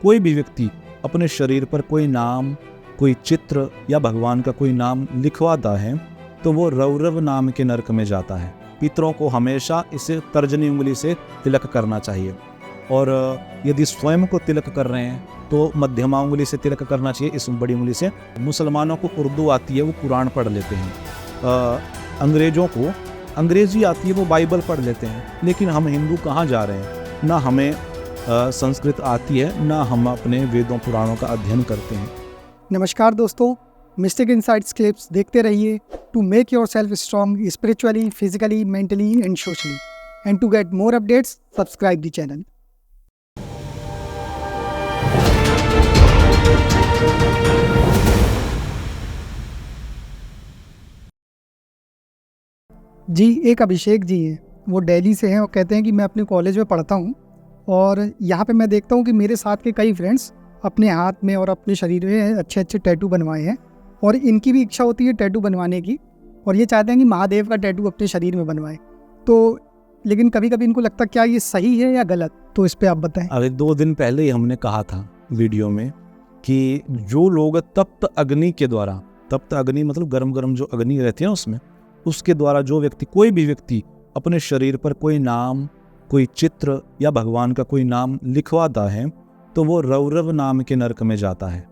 कोई भी व्यक्ति अपने शरीर पर कोई नाम, कोई चित्र या भगवान का कोई नाम लिखवाता है तो वो रौरव नाम के नरक में जाता है। पितरों को हमेशा इसे तर्जनी उंगली से तिलक करना चाहिए, और यदि स्वयं को तिलक कर रहे हैं तो मध्यमा उंगली से तिलक करना चाहिए, इस बड़ी उंगली से। मुसलमानों को उर्दू आती है, वो कुरान पढ़ लेते हैं। अंग्रेजों को अंग्रेजी आती है, वो बाइबल पढ़ लेते हैं। लेकिन हम हिंदू कहाँ जा रहे हैं? ना हमें संस्कृत आती है, ना हम अपने वेदों पुराणों का अध्ययन करते हैं। नमस्कार दोस्तों, मिस्टिक इनसाइट्स क्लिप्स देखते रहिए to make yourself strong spiritually, physically, mentally and socially, and to get more updates subscribe the channel. जी, एक अभिषेक जी हैं, वो दिल्ली से हैं और कहते हैं कि मैं अपने कॉलेज में पढ़ता हूँ और यहाँ पे मैं देखता हूँ कि मेरे साथ के कई फ्रेंड्स अपने हाथ में और अपने शरीर में अच्छे अच्छे टैटू बनवाए हैं, और इनकी भी इच्छा होती है टैटू बनवाने की, और ये चाहते हैं कि महादेव का टैटू अपने शरीर में बनवाए। तो लेकिन कभी कभी इनको लगता क्या ये सही है या गलत, तो इस पर आप बताएं। अरे 2 दिन पहले ही हमने कहा था वीडियो में कि जो लोग तप्त अग्नि के द्वारा, तप्त अग्नि मतलब गरम गरम जो अग्नि रहती है उसमें, उसके द्वारा जो व्यक्ति, कोई भी व्यक्ति अपने शरीर पर कोई नाम, कोई चित्र या भगवान का कोई नाम लिखवाता है तो वो रौरव नाम के नरक में जाता है,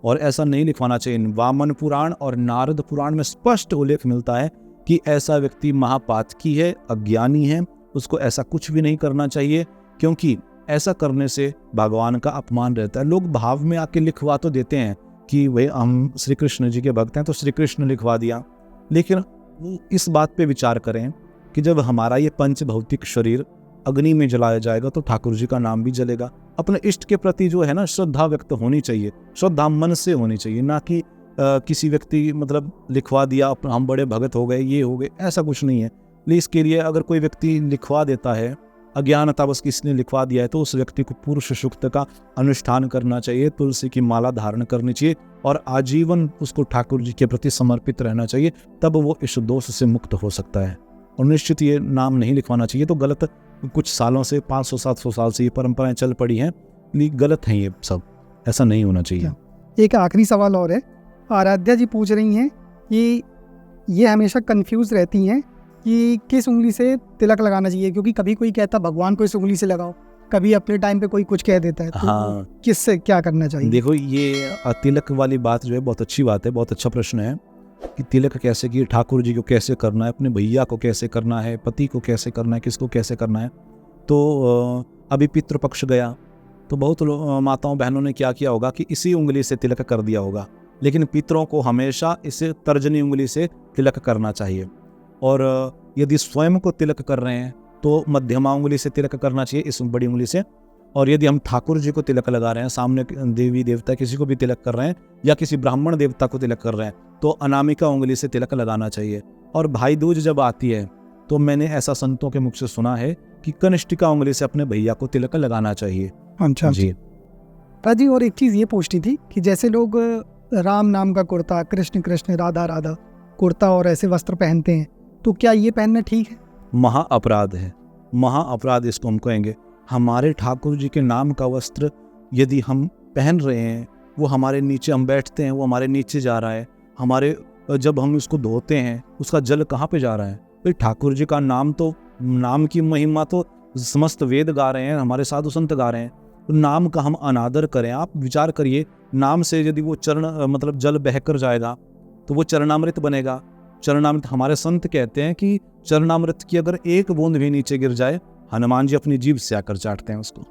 और ऐसा नहीं लिखवाना चाहिए। वामन पुराण और नारद पुराण में स्पष्ट उल्लेख मिलता है कि ऐसा व्यक्ति महापातकी है, अज्ञानी है, उसको ऐसा कुछ भी नहीं करना चाहिए, क्योंकि ऐसा करने से भगवान का अपमान रहता है। लोग भाव में आके लिखवा तो देते हैं कि भाई हम श्री कृष्ण जी के भक्त हैं तो श्री कृष्ण लिखवा दिया, लेकिन इस बात पे विचार करें कि जब हमारा ये पंच भौतिक शरीर अग्नि में जलाया जाएगा तो ठाकुर जी का नाम भी जलेगा। अपने इष्ट के प्रति जो है ना, श्रद्धा व्यक्त होनी चाहिए, श्रद्धा मन से होनी चाहिए, ना कि किसी व्यक्ति मतलब लिखवा दिया हम बड़े भगत हो गए, ये हो गए, ऐसा कुछ नहीं है। इसके लिए अगर कोई व्यक्ति लिखवा देता है, अज्ञानता बस किसने लिखवा दिया है, तो उस व्यक्ति को पुरुष सूक्त का अनुष्ठान करना चाहिए, तुलसी की माला धारण करनी चाहिए और आजीवन उसको ठाकुर जी के प्रति समर्पित रहना चाहिए, तब वो इस दोष से मुक्त हो सकता है। और निश्चित ये नाम नहीं लिखवाना चाहिए। तो गलत, कुछ सालों से 500-700 साल से ये परंपराएं चल पड़ी हैं, गलत हैं ये सब, ऐसा नहीं होना चाहिए। एक आखिरी सवाल और है, आराध्या जी पूछ रही हैं कि ये हमेशा कंफ्यूज रहती हैं कि किस उंगली से तिलक लगाना चाहिए, क्योंकि कभी कोई कहता भगवान को इस उंगली से लगाओ, कभी अपने टाइम पे कोई कुछ कह देता है, तो हाँ, किससे क्या करना चाहिए? देखो, ये तिलक वाली बात जो है बहुत अच्छी बात है, बहुत अच्छा प्रश्न है कि तिलक कैसे कि ठाकुर जी को कैसे करना है, अपने भैया को कैसे करना है, पति को कैसे करना है, किसको कैसे करना है। तो अभी पितृपक्ष गया तो बहुत माताओं बहनों ने क्या किया होगा कि इसी उंगली से तिलक कर दिया होगा, लेकिन पितरों को हमेशा इसे तर्जनी उंगली से तिलक करना चाहिए, और यदि स्वयं को तिलक कर रहे हैं तो मध्यमा उंगली से तिलक करना चाहिए, इस बड़ी उंगली से। और यदि हम ठाकुर जी को तिलक लगा रहे हैं, सामने देवी देवता किसी को भी तिलक कर रहे हैं या किसी ब्राह्मण देवता को तिलक कर रहे हैं, तो अनामिका उंगली से तिलक लगाना चाहिए। और भाई दूज जब आती है तो मैंने ऐसा संतों के मुख से सुना है कि कनिष्ठिका उंगली से अपने भैया को तिलक लगाना चाहिए। अच्छा जी जी। और एक चीज़ ये पूछनी थी कि जैसे लोग राम नाम का कुर्ता, कृष्ण कृष्ण, राधा राधा कुर्ता और ऐसे वस्त्र पहनते हैं, तो क्या ये पहनना ठीक है? महा अपराध है, महा अपराध इसको हम कहेंगे। हमारे ठाकुर जी के नाम का वस्त्र यदि हम पहन रहे हैं, वो हमारे नीचे, हम बैठते हैं वो हमारे नीचे जा रहा है, हमारे जब हम उसको धोते हैं उसका जल कहाँ पे जा रहा है? भाई ठाकुर जी का नाम, तो नाम की महिमा तो समस्त वेद गा रहे हैं, हमारे साधु संत गा रहे हैं, तो नाम का हम अनादर करें। आप विचार करिए, नाम से यदि वो चरण मतलब जल बहकर जाएगा तो वो चरणामृत बनेगा। चरणामृत, हमारे संत कहते हैं कि चरणामृत की अगर एक बूंद भी नीचे गिर जाए, हनुमान जी अपनी जीभ से आकर चाटते हैं उसको।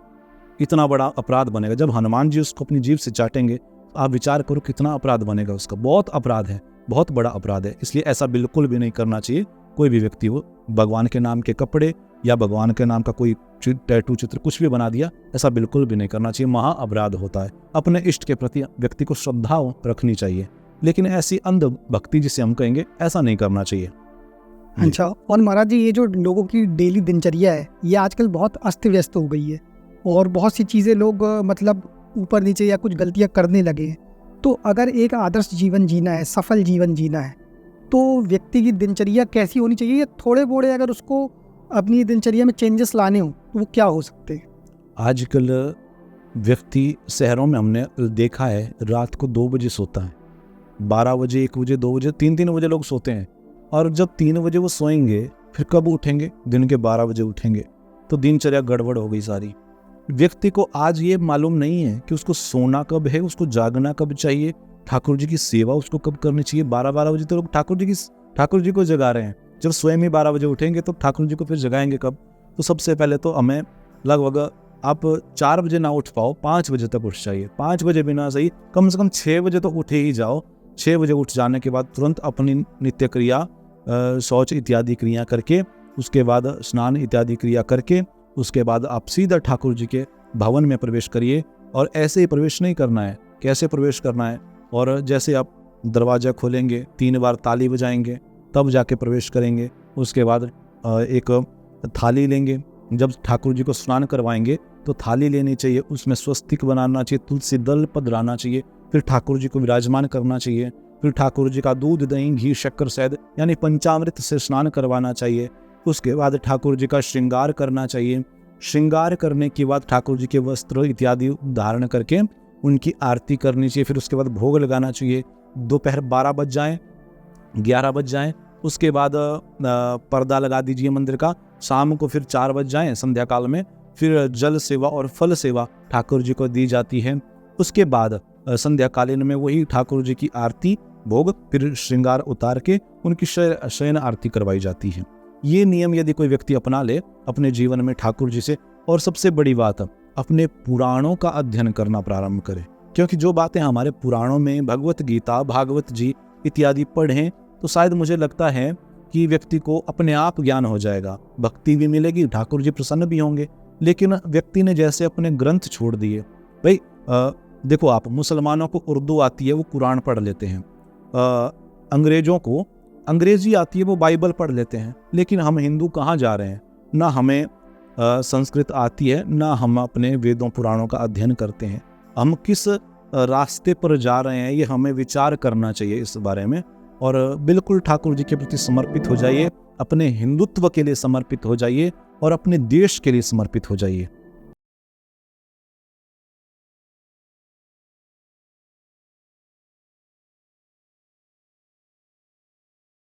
इतना बड़ा अपराध बनेगा जब हनुमान जी उसको अपनी जीभ से चाटेंगे। आप विचार करो कितना अपराध बनेगा उसका। बहुत अपराध है, बहुत बड़ा अपराध है। इसलिए ऐसा बिल्कुल भी नहीं करना चाहिए। कोई भी व्यक्ति हो, भगवान के नाम के कपड़े या भगवान के नाम का कोई टैटू, चित्र कुछ भी बना दिया, ऐसा बिल्कुल भी नहीं करना चाहिए। महा अपराध होता है। अपने इष्ट के प्रति व्यक्ति को श्रद्धा रखनी चाहिए, लेकिन ऐसी अंध भक्ति जिसे हम कहेंगे, ऐसा नहीं करना चाहिए। अच्छा, और महाराज जी, ये जो लोगों की डेली दिनचर्या है, ये आजकल बहुत अस्त व्यस्त हो गई है और बहुत सी चीज़ें लोग मतलब ऊपर नीचे या कुछ गलतियां करने लगे हैं। तो अगर एक आदर्श जीवन जीना है, सफल जीवन जीना है, तो व्यक्ति की दिनचर्या कैसी होनी चाहिए? या थोड़े बोड़े अगर उसको अपनी दिनचर्या में चेंजेस लाने हो तो वो क्या हो सकते हैं? आजकल व्यक्ति शहरों में हमने देखा है रात को 2 बजे सोता है, 12 बजे, 1 बजे, 2 बजे, 3 बजे लोग सोते हैं। और जब 3 बजे वो सोएंगे फिर कब उठेंगे? दिन के 12 बजे उठेंगे। तो दिनचर्या गड़बड़ हो गई सारी। व्यक्ति को आज ये मालूम नहीं है कि उसको सोना कब है, उसको जागना कब चाहिए, ठाकुर जी की सेवा उसको कब करनी चाहिए। 12 बजे तो लोग ठाकुर जी को जगा रहे हैं। जब स्वयं ही 12 बजे उठेंगे तो ठाकुर जी को फिर जगाएंगे कब? तो सबसे पहले तो हमें लगभग आप 4 बजे ना उठ पाओ, 5 बजे तक उठ जाइए। 5 बजे भी ना सही, कम से कम 6 बजे तो उठे ही जाओ। 6 बजे उठ जाने के बाद तुरंत अपनी नित्य क्रिया, शौच इत्यादि क्रिया करके, उसके बाद स्नान इत्यादि क्रिया करके, उसके बाद आप सीधा ठाकुर जी के भवन में प्रवेश करिए। और ऐसे ही प्रवेश नहीं करना है। कैसे प्रवेश करना है? और जैसे आप दरवाज़ा खोलेंगे 3 बार ताली बजाएंगे तब जाके प्रवेश करेंगे। उसके बाद एक थाली लेंगे। जब ठाकुर जी को स्नान करवाएंगे तो थाली लेनी चाहिए, उसमें स्वस्तिक बनाना चाहिए, तुलसी दल पधराना चाहिए, फिर ठाकुर जी को विराजमान करना चाहिए। फिर ठाकुर जी का दूध, दही, घी, शक्कर, शहद यानी पंचामृत से स्नान करवाना चाहिए। उसके बाद ठाकुर जी का श्रृंगार करना चाहिए। श्रृंगार करने के बाद ठाकुर जी के वस्त्र इत्यादि धारण करके उनकी आरती करनी चाहिए। फिर उसके बाद भोग लगाना चाहिए। दोपहर 12 बज जाएँ, 11 बज जाएँ, उसके बाद पर्दा लगा दीजिए मंदिर का। शाम को फिर 4 बज जाएँ संध्या काल में, फिर जल सेवा और फल सेवा ठाकुर जी को दी जाती है। उसके बाद संध्या कालीन में वही ठाकुर जी की आरती, भोग, फिर श्रृंगार उतार के उनकी शयन आरती करवाई जाती है। ये नियम यदि कोई व्यक्ति अपना ले अपने जीवन में ठाकुर जी से, और सबसे बड़ी बात अपने पुराणों का अध्ययन करना प्रारंभ करे, क्योंकि जो बातें हमारे पुराणों में भगवत गीता, भागवत जी इत्यादि पढ़ें तो शायद मुझे लगता है कि व्यक्ति को अपने आप ज्ञान हो जाएगा, भक्ति भी मिलेगी, ठाकुर जी प्रसन्न भी होंगे। लेकिन व्यक्ति ने जैसे अपने ग्रंथ छोड़ दिए। भाई देखो, आप मुसलमानों को उर्दू आती है, वो कुरान पढ़ लेते हैं। अंग्रेजों को अंग्रेजी आती है, वो बाइबल पढ़ लेते हैं। लेकिन हम हिंदू कहाँ जा रहे हैं? ना हमें संस्कृत आती है, ना हम अपने वेदों पुराणों का अध्ययन करते हैं। हम किस रास्ते पर जा रहे हैं ये हमें विचार करना चाहिए इस बारे में। और बिल्कुल ठाकुर जी के प्रति समर्पित हो जाइए, अपने हिंदुत्व के लिए समर्पित हो जाइए और अपने देश के लिए समर्पित हो जाइए।